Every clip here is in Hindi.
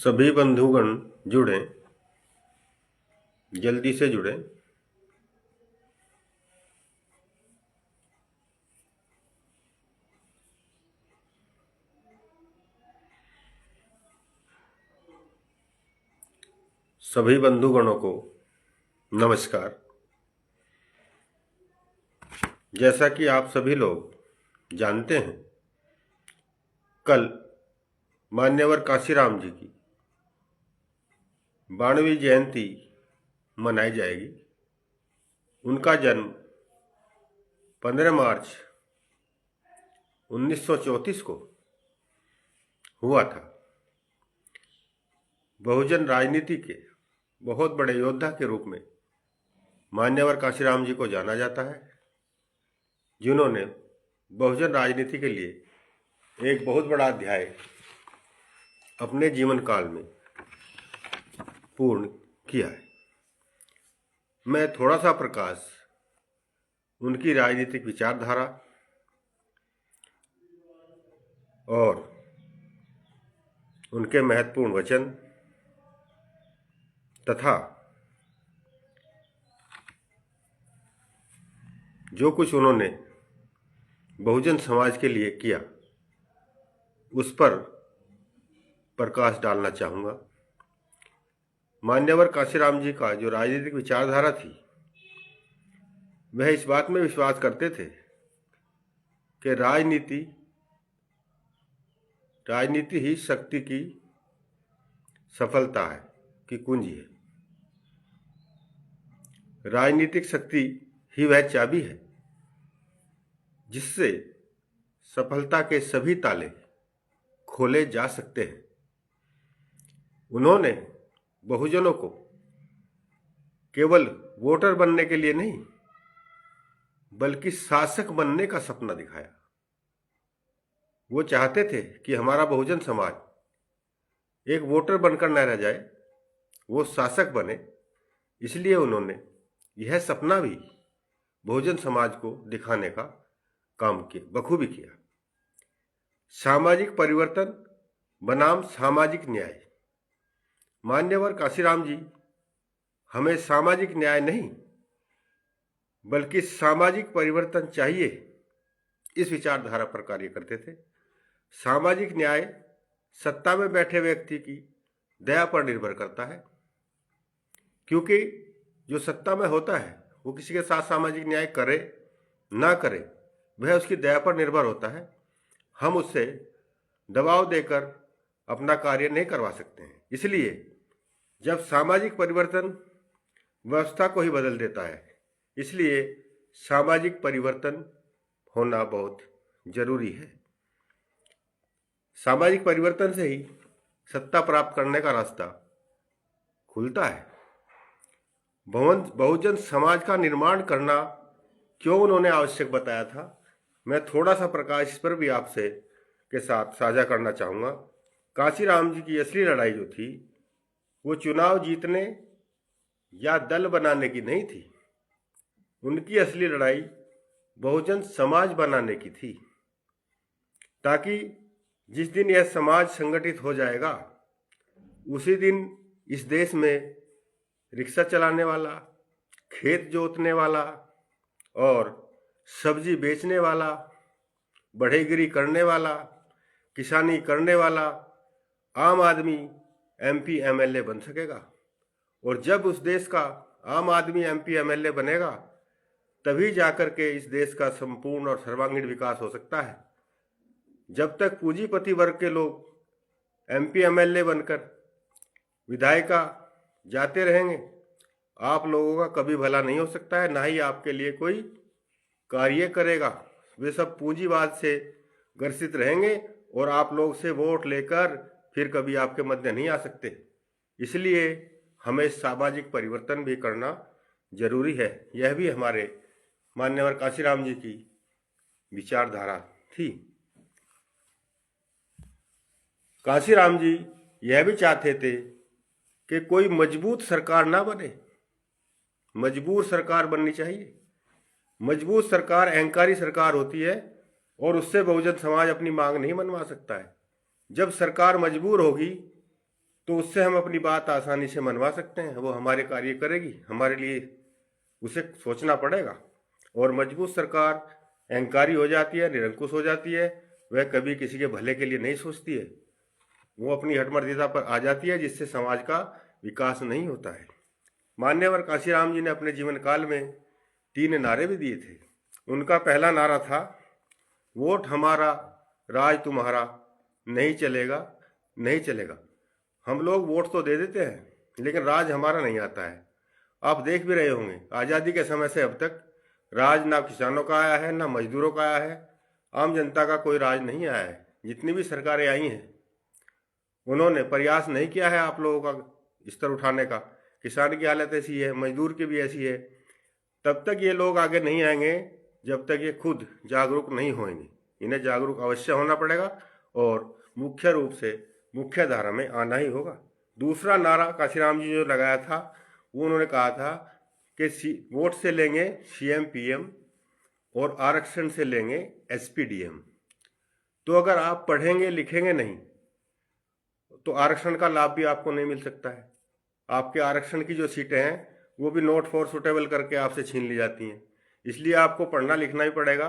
सभी बंधुगण जुड़ें, जल्दी से जुड़ें। सभी बंधुगणों को नमस्कार। जैसा कि आप सभी लोग जानते हैं, कल मान्यवर काशीराम जी की 92वीं जयंती मनाई जाएगी। उनका जन्म 15 मार्च 1934 को हुआ था। बहुजन राजनीति के बहुत बड़े योद्धा के रूप में मान्यवर काशीराम जी को जाना जाता है, जिन्होंने बहुजन राजनीति के लिए एक बहुत बड़ा अध्याय अपने जीवन काल में पूर्ण किया है। मैं थोड़ा सा प्रकाश उनकी राजनीतिक विचारधारा और उनके महत्वपूर्ण वचन तथा जो कुछ उन्होंने बहुजन समाज के लिए किया, उस पर प्रकाश डालना चाहूँगा। मान्यवर काशीराम जी का जो राजनीतिक विचारधारा थी, वह इस बात में विश्वास करते थे कि राजनीति ही शक्ति की सफलता है की कुंजी है। राजनीतिक शक्ति ही वह चाबी है जिससे सफलता के सभी ताले खोले जा सकते हैं। उन्होंने बहुजनों को केवल वोटर बनने के लिए नहीं, बल्कि शासक बनने का सपना दिखाया। वो चाहते थे कि हमारा बहुजन समाज एक वोटर बनकर न रह जाए, वो शासक बने। इसलिए उन्होंने यह सपना भी बहुजन समाज को दिखाने का काम किया, बखूबी किया। सामाजिक परिवर्तन बनाम सामाजिक न्याय। मान्यवर काशीराम जी हमें सामाजिक न्याय नहीं, बल्कि सामाजिक परिवर्तन चाहिए, इस विचारधारा पर कार्य करते थे। सामाजिक न्याय सत्ता में बैठे व्यक्ति की दया पर निर्भर करता है, क्योंकि जो सत्ता में होता है वो किसी के साथ सामाजिक न्याय करे ना करे, वह उसकी दया पर निर्भर होता है। हम उससे दबाव देकर अपना कार्य नहीं करवा सकते हैं। इसलिए जब सामाजिक परिवर्तन व्यवस्था को ही बदल देता है, इसलिए सामाजिक परिवर्तन होना बहुत जरूरी है। सामाजिक परिवर्तन से ही सत्ता प्राप्त करने का रास्ता खुलता है। बहुजन समाज का निर्माण करना क्यों उन्होंने आवश्यक बताया था, मैं थोड़ा सा प्रकाश इस पर भी आपसे के साथ साझा करना चाहूँगा। काशीराम जी की असली लड़ाई जो थी, वो चुनाव जीतने या दल बनाने की नहीं थी। उनकी असली लड़ाई बहुजन समाज बनाने की थी, ताकि जिस दिन यह समाज संगठित हो जाएगा, उसी दिन इस देश में रिक्शा चलाने वाला, खेत जोतने वाला और सब्जी बेचने वाला, बढ़ईगिरी करने वाला, किसानी करने वाला आम आदमी एमपी एमएलए बन सकेगा। और जब उस देश का आम आदमी एमपी एमएलए बनेगा, तभी जाकर के इस देश का संपूर्ण और सर्वांगीण विकास हो सकता है। जब तक पूंजीपति वर्ग के लोग एमपी एमएलए बनकर विधायिका जाते रहेंगे, आप लोगों का कभी भला नहीं हो सकता है, ना ही आपके लिए कोई कार्य करेगा। वे सब पूंजीवाद से ग्रसित रहेंगे और आप लोग से वोट लेकर फिर कभी आपके मध्य नहीं आ सकते। इसलिए हमें सामाजिक परिवर्तन भी करना जरूरी है। यह भी हमारे मान्यवर काशीराम जी की विचारधारा थी। काशीराम जी यह भी चाहते थे कि कोई मजबूत सरकार ना बने, मजबूर सरकार बननी चाहिए। मजबूत सरकार अहंकारी सरकार होती है और उससे बहुजन समाज अपनी मांग नहीं मनवा सकता है। जब सरकार मजबूर होगी तो उससे हम अपनी बात आसानी से मनवा सकते हैं, वो हमारे कार्य करेगी। हमारे लिए उसे सोचना पड़ेगा। और मजबूत सरकार अहंकारी हो जाती है, निरंकुश हो जाती है, वह कभी किसी के भले के लिए नहीं सोचती है, वो अपनी हठमर्दिता पर आ जाती है, जिससे समाज का विकास नहीं होता है। मान्यवर कांशीराम जी ने अपने जीवन काल में 3 नारे भी दिए थे। उनका पहला नारा था, वोट हमारा राज तुम्हारा, नहीं चलेगा नहीं चलेगा। हम लोग वोट तो दे देते हैं, लेकिन राज हमारा नहीं आता है। आप देख भी रहे होंगे, आज़ादी के समय से अब तक राज ना किसानों का आया है, ना मजदूरों का आया है, आम जनता का कोई राज नहीं आया है। जितनी भी सरकारें आई हैं, उन्होंने प्रयास नहीं किया है आप लोगों का स्तर उठाने का। किसान की हालत ऐसी है, मजदूर की भी ऐसी है। तब तक ये लोग आगे नहीं आएंगे जब तक ये खुद जागरूक नहीं होंगे। इन्हें जागरूक अवश्य होना पड़ेगा और मुख्य रूप से मुख्य धारा में आना ही होगा। दूसरा नारा कांशीराम जी जो लगाया था, वो उन्होंने कहा था कि वोट से लेंगे CM PM और आरक्षण से लेंगे SP DM। तो अगर आप पढ़ेंगे लिखेंगे नहीं तो आरक्षण का लाभ भी आपको नहीं मिल सकता है। आपके आरक्षण की जो सीटें हैं वो भी नॉट फॉर सुटेबल करके आपसे छीन ली जाती हैं। इसलिए आपको पढ़ना लिखना ही पड़ेगा,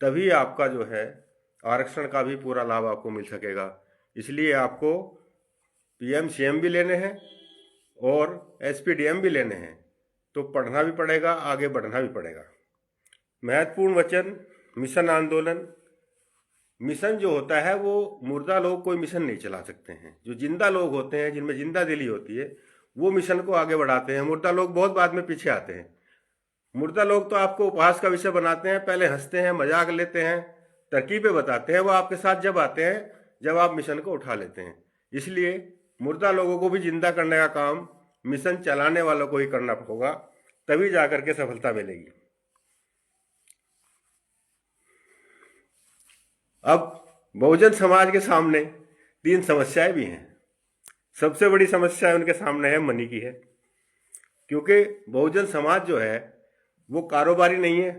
तभी आपका जो है आरक्षण का भी पूरा लाभ आपको मिल सकेगा। इसलिए आपको PM CM भी लेने हैं और SP DM भी लेने हैं, तो पढ़ना भी पड़ेगा, आगे बढ़ना भी पड़ेगा। महत्वपूर्ण वचन, मिशन आंदोलन। मिशन जो होता है वो मुर्दा लोग कोई मिशन नहीं चला सकते हैं। जो जिंदा लोग होते हैं, जिनमें जिंदा दिली होती है, वो मिशन को आगे बढ़ाते हैं। मुर्दा लोग बहुत बाद में पीछे आते हैं। मुर्दा लोग तो आपको उपहास का विषय बनाते हैं, पहले हंसते हैं, मजाक लेते हैं, तरकीबें बताते हैं। वो आपके साथ जब आते हैं जब आप मिशन को उठा लेते हैं। इसलिए मुर्दा लोगों को भी जिंदा करने का काम मिशन चलाने वालों को ही करना होगा, तभी जाकर के सफलता मिलेगी। अब बहुजन समाज के सामने 3 समस्याएं भी हैं। सबसे बड़ी समस्या उनके सामने है मनी की है, क्योंकि बहुजन समाज जो है वो कारोबारी नहीं है,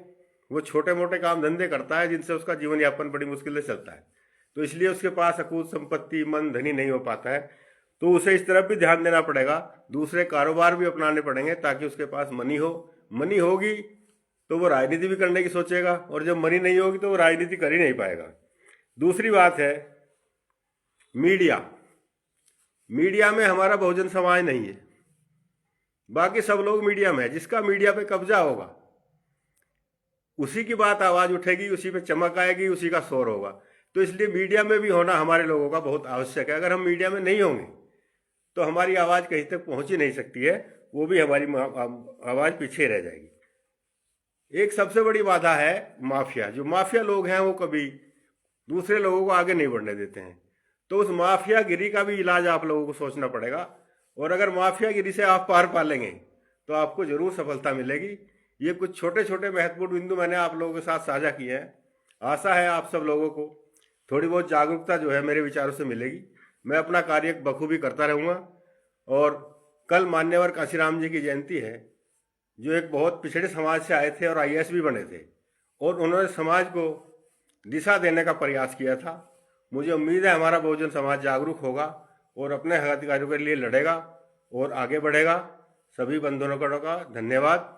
वो छोटे मोटे काम धंधे करता है जिनसे उसका जीवन यापन बड़ी मुश्किल से चलता है। तो इसलिए उसके पास अकूत संपत्ति, मन, धनी नहीं हो पाता है। तो उसे इस तरफ भी ध्यान देना पड़ेगा, दूसरे कारोबार भी अपनाने पड़ेंगे ताकि उसके पास मनी हो। मनी होगी तो वो राजनीति भी करने की सोचेगा, और जब मनी नहीं होगी तो वो राजनीति कर ही नहीं पाएगा। दूसरी बात है मीडिया। मीडिया में हमारा बहुजन समाज नहीं है, बाकी सब लोग मीडिया में है। जिसका मीडिया पे कब्जा होगा उसी की बात आवाज उठेगी, उसी पे चमक आएगी, उसी का शोर होगा। तो इसलिए मीडिया में भी होना हमारे लोगों का बहुत आवश्यक है। अगर हम मीडिया में नहीं होंगे तो हमारी आवाज कहीं तक पहुंच ही नहीं सकती है, वो भी हमारी आवाज पीछे रह जाएगी। एक सबसे बड़ी बाधा है माफिया। जो माफिया लोग हैं वो कभी दूसरे लोगों को आगे नहीं बढ़ने देते हैं। तो उस माफिया गिरी का भी इलाज आप लोगों को सोचना पड़ेगा, और अगर माफिया गिरी से आप पार पा लेंगे तो आपको जरूर सफलता मिलेगी। ये कुछ छोटे छोटे महत्वपूर्ण बिंदु मैंने आप लोगों के साथ साझा किए हैं। आशा है आप सब लोगों को थोड़ी बहुत जागरूकता जो है मेरे विचारों से मिलेगी। मैं अपना कार्य बखूबी करता रहूँगा। और कल मान्यवर कांशीराम जी की जयंती है, जो एक बहुत पिछड़े समाज से आए थे और IAS भी बने थे, और उन्होंने समाज को दिशा देने का प्रयास किया था। मुझे उम्मीद है हमारा बहुजन समाज जागरूक होगा और अपने हक अधिकारियों के लिए लड़ेगा और आगे बढ़ेगा। सभी बंधुओं का धन्यवाद।